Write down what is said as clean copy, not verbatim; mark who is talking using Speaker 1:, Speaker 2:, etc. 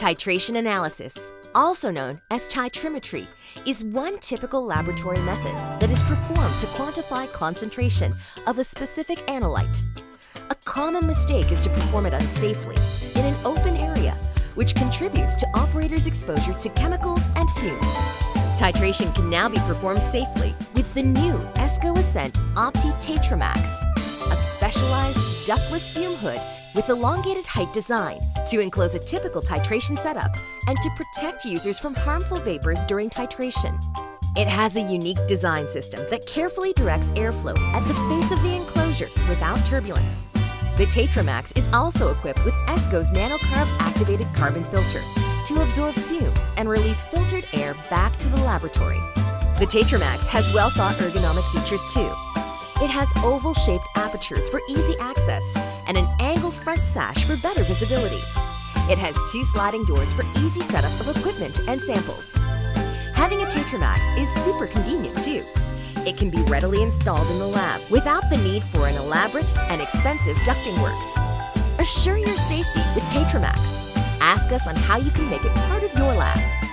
Speaker 1: Titration analysis, also known as titrimetry, is one typical laboratory method that is performed to quantify concentration of a specific analyte. A common mistake is to perform it unsafely in an open area, which contributes to operators' exposure to chemicals and fumes. Titration can now be performed safely with the new Esco Ascent TitraMax, a specialized ductless fume hood with elongated height design to enclose a typical titration setup and to protect users from harmful vapors during titration. It has a unique design system that carefully directs airflow at the face of the enclosure without turbulence. The TitraMax is also equipped with Esco's nanocarb activated carbon filter to absorb fumes and release filtered air back to the laboratory. The TitraMax has well-thought ergonomic features too. It has oval-shaped apertures for easy access and an angled front sash for better visibility. It has 2 sliding doors for easy setup of equipment and samples. Having a TitraMax is super convenient too. It can be readily installed in the lab without the need for an elaborate and expensive ducting works. Assure your safety with TitraMax. Ask us on how you can make it part of your lab.